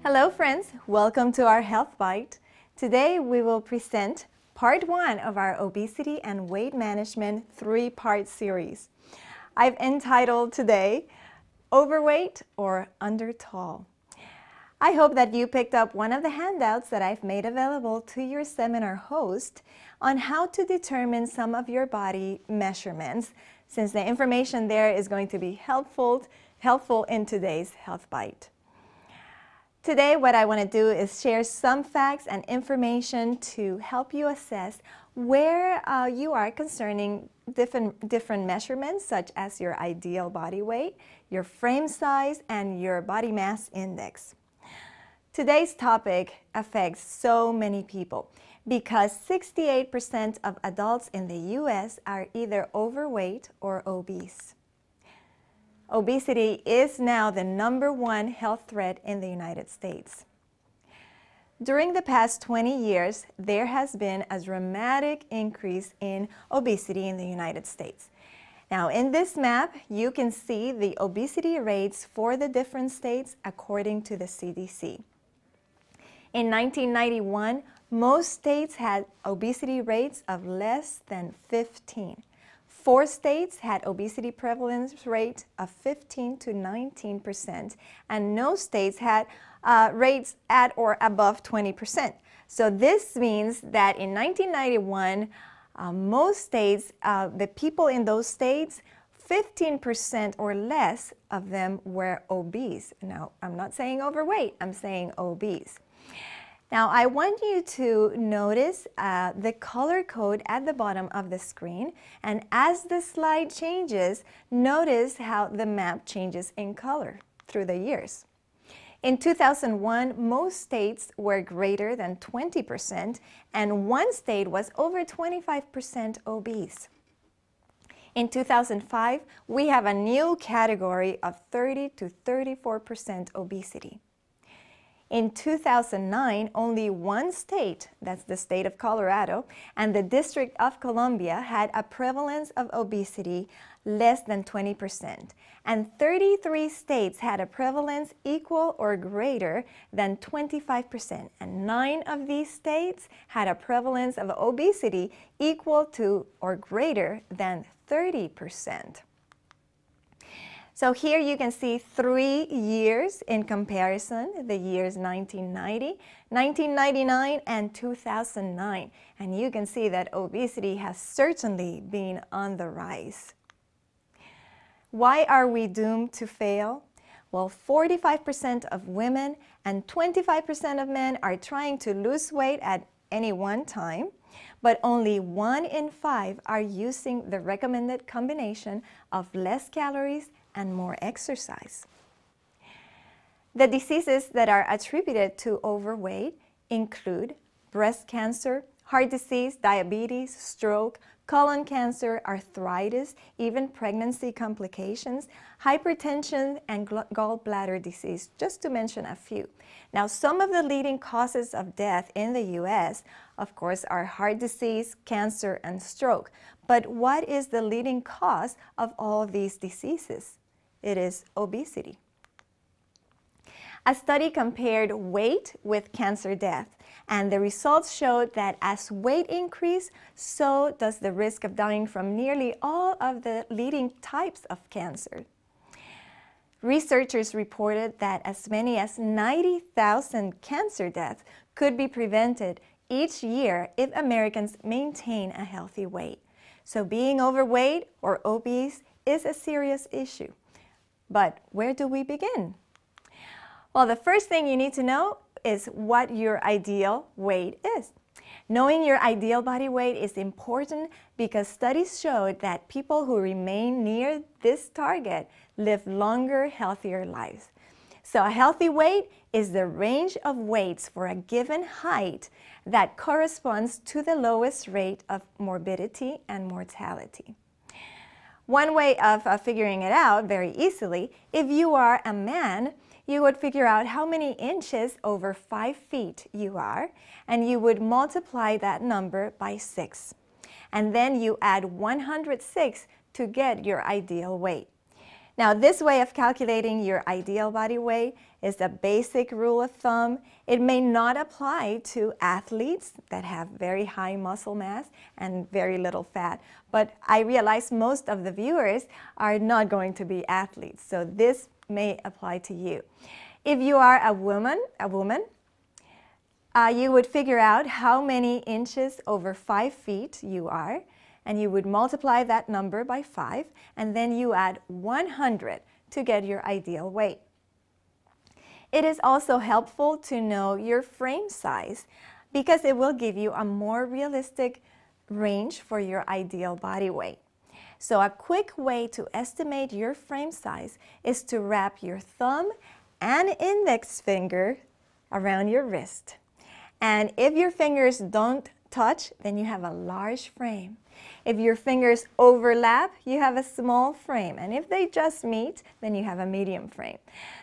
Hello friends, welcome to our Health Bite. Today we will present part 1 of our obesity and weight management 3-part series. I've entitled today, Overweight or Undertall. I hope that you picked up one of the handouts that I've made available to your seminar host on how to determine some of your body measurements, since the information there is going to be helpful in today's Health Bite. Today, what I want to do is share some facts and information to help you assess where you are concerning different measurements, such as your ideal body weight, your frame size, and your body mass index. Today's topic affects so many people because 68% of adults in the U.S. are either overweight or obese. Obesity is now the #1 health threat in the United States. During the past 20 years, there has been a dramatic increase in obesity in the United States. Now, in this map, you can see the obesity rates for the different states according to the CDC. In 1991, most states had obesity rates of less than 15. 4 states had obesity prevalence rate of 15 to 19%, and no states had rates at or above 20%. So this means that in 1991, most states, the people in those states, 15% or less of them were obese. Now, I'm not saying overweight, I'm saying obese. Now, I want you to notice the color code at the bottom of the screen, and as the slide changes, notice how the map changes in color through the years. In 2001, most states were greater than 20%, and one state was over 25% obese. In 2005, we have a new category of 30 to 34% obesity. In 2009, only one state, that's the state of Colorado, and the District of Columbia had a prevalence of obesity less than 20%, and 33 states had a prevalence equal or greater than 25%, and 9 of these states had a prevalence of obesity equal to or greater than 30%. So here you can see 3 years in comparison, the years 1990, 1999, and 2009. And you can see that obesity has certainly been on the rise. Why are we doomed to fail? Well, 45% of women and 25% of men are trying to lose weight at any one time, but only 1 in 5 are using the recommended combination of less calories and more exercise. The diseases that are attributed to overweight include breast cancer, heart disease, diabetes, stroke, colon cancer, arthritis, even pregnancy complications, hypertension, and gallbladder disease, just to mention a few. Now, some of the leading causes of death in the U.S., of course, are heart disease, cancer, and stroke. But what is the leading cause of all of these diseases? It is obesity. A study compared weight with cancer death, and the results showed that as weight increased, so does the risk of dying from nearly all of the leading types of cancer. Researchers reported that as many as 90,000 cancer deaths could be prevented each year if Americans maintain a healthy weight. So being overweight or obese is a serious issue. But where do we begin? Well, the first thing you need to know is what your ideal weight is. Knowing your ideal body weight is important because studies showed that people who remain near this target live longer, healthier lives. So a healthy weight is the range of weights for a given height that corresponds to the lowest rate of morbidity and mortality. One way of figuring it out very easily, if you are a man, you would figure out how many inches over 5 feet you are, and you would multiply that number by 6. And then you add 106 to get your ideal weight. Now, this way of calculating your ideal body weight is a basic rule of thumb. It may not apply to athletes that have very high muscle mass and very little fat, but I realize most of the viewers are not going to be athletes, so this may apply to you. If you are a woman, you would figure out how many inches over 5 feet you are, and you would multiply that number by 5, and then you add 100 to get your ideal weight. It is also helpful to know your frame size because it will give you a more realistic range for your ideal body weight. So a quick way to estimate your frame size is to wrap your thumb and index finger around your wrist. And if your fingers don't touch, then you have a large frame. If your fingers overlap, you have a small frame. And if they just meet, then you have a medium frame.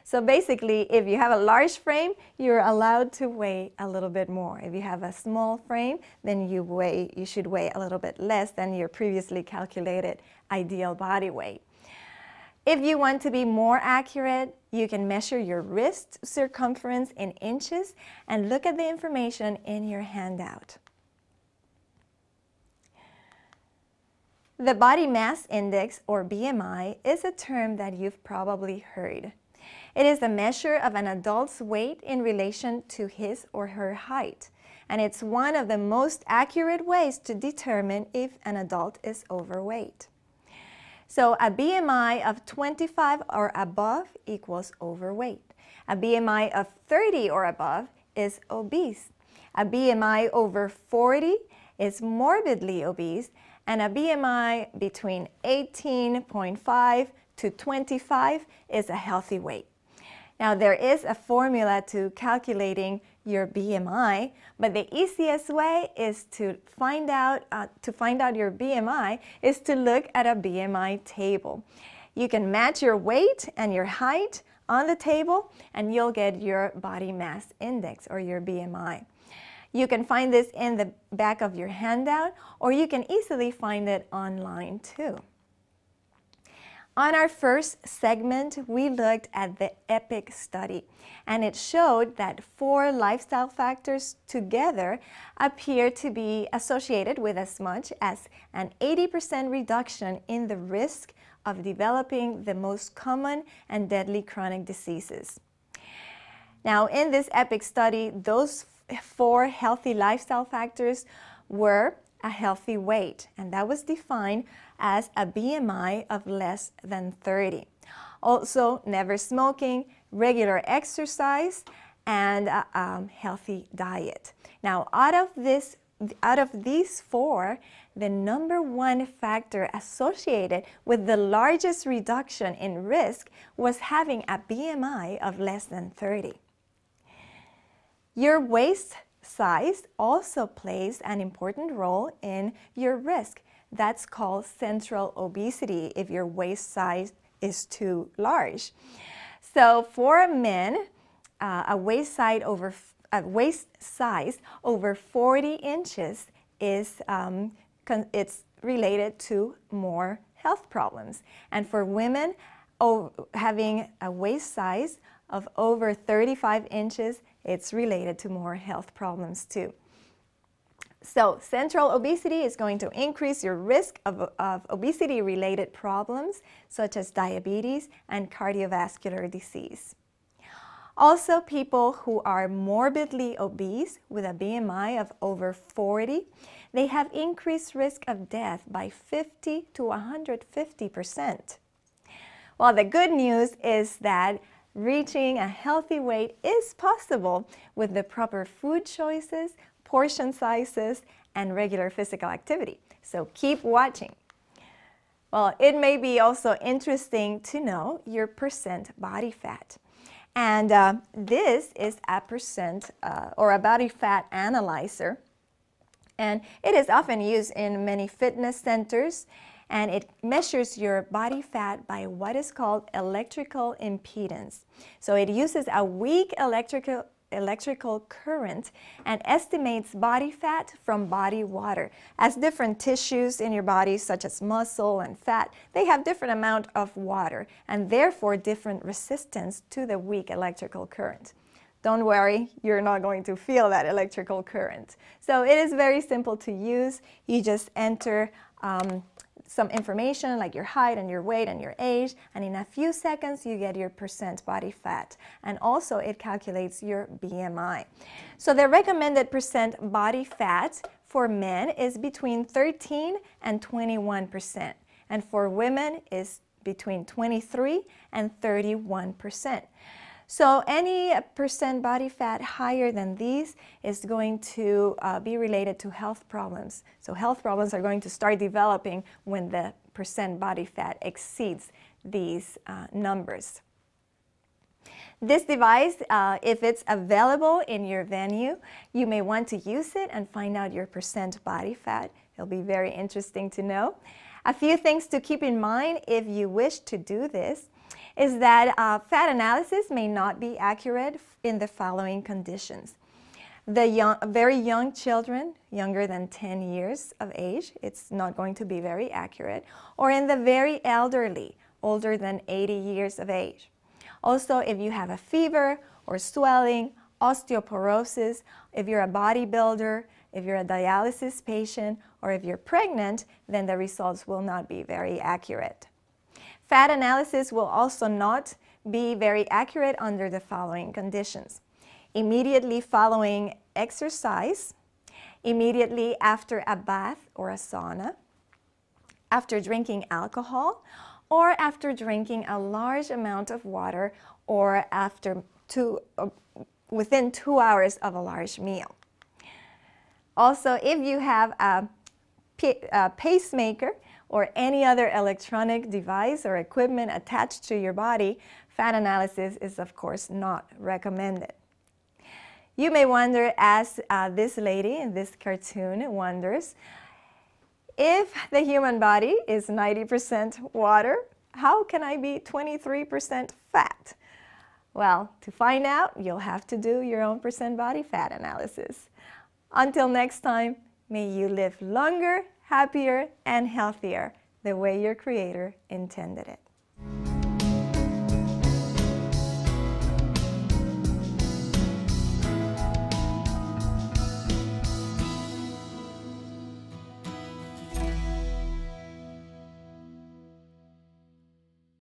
So basically, if you have a large frame, you're allowed to weigh a little bit more. If you have a small frame, then you should weigh a little bit less than your previously calculated ideal body weight. If you want to be more accurate, you can measure your wrist circumference in inches and look at the information in your handout. The body mass index, or BMI, is a term that you've probably heard. It is a measure of an adult's weight in relation to his or her height, and it's one of the most accurate ways to determine if an adult is overweight. So a BMI of 25 or above equals overweight. A BMI of 30 or above is obese. A BMI over 40 is morbidly obese, and a BMI between 18.5 to 25 is a healthy weight. Now, there is a formula to calculating your BMI, but the easiest way is to find out your BMI is to look at a BMI table. You can match your weight and your height on the table, and you'll get your body mass index, or your BMI. You can find this in the back of your handout, or you can easily find it online too. On our first segment, we looked at the EPIC study, and it showed that 4 lifestyle factors together appear to be associated with as much as an 80% reduction in the risk of developing the most common and deadly chronic diseases. Now, in this EPIC study, those 4 healthy lifestyle factors were a healthy weight, and that was defined as a BMI of less than 30. Also, never smoking, regular exercise, and a healthy diet. Now, out of these 4, the number 1 factor associated with the largest reduction in risk was having a BMI of less than 30. Your waist size also plays an important role in your risk. That's called central obesity if your waist size is too large. So for men, a waist size over 40 inches is it's related to more health problems. And for women, having a waist size of over 35 inches, it's related to more health problems too. So central obesity is going to increase your risk of obesity-related problems such as diabetes and cardiovascular disease. Also, people who are morbidly obese with a BMI of over 40, they have increased risk of death by 50 to 150%. Well, the good news is that reaching a healthy weight is possible with the proper food choices, portion sizes, and regular physical activity. So keep watching. Well, it may be also interesting to know your percent body fat. And this is a percent or a body fat analyzer. And it is often used in many fitness centers, and it measures your body fat by what is called electrical impedance. So it uses a weak electrical electrical current and estimates body fat from body water. As different tissues in your body, such as muscle and fat, they have different amount of water and therefore different resistance to the weak electrical current. Don't worry, you're not going to feel that electrical current. So it is very simple to use. You just enter some information like your height and your weight and your age, and in a few seconds you get your percent body fat. And also it calculates your BMI. So the recommended percent body fat for men is between 13 and 21%, and for women is between 23 and 31%. So any percent body fat higher than these is going to be related to health problems. So health problems are going to start developing when the percent body fat exceeds these numbers. This device, if it's available in your venue, you may want to use it and find out your percent body fat. It'll be very interesting to know. A few things to keep in mind if you wish to do this is that fat analysis may not be accurate in the following conditions. Very young children, younger than 10 years of age, it's not going to be very accurate, or in the very elderly, older than 80 years of age. Also, if you have a fever or swelling, osteoporosis, if you're a bodybuilder, if you're a dialysis patient, or if you're pregnant, then the results will not be very accurate. Fat analysis will also not be very accurate under the following conditions. Immediately following exercise, immediately after a bath or a sauna, after drinking alcohol, or after drinking a large amount of water, or after within 2 hours of a large meal. Also, if you have a pacemaker or any other electronic device or equipment attached to your body, fat analysis is of course not recommended. You may wonder, as this lady in this cartoon wonders, if the human body is 90% water, how can I be 23% fat? Well, to find out, you'll have to do your own percent body fat analysis. Until next time, may you live longer, happier, and healthier the way your Creator intended it.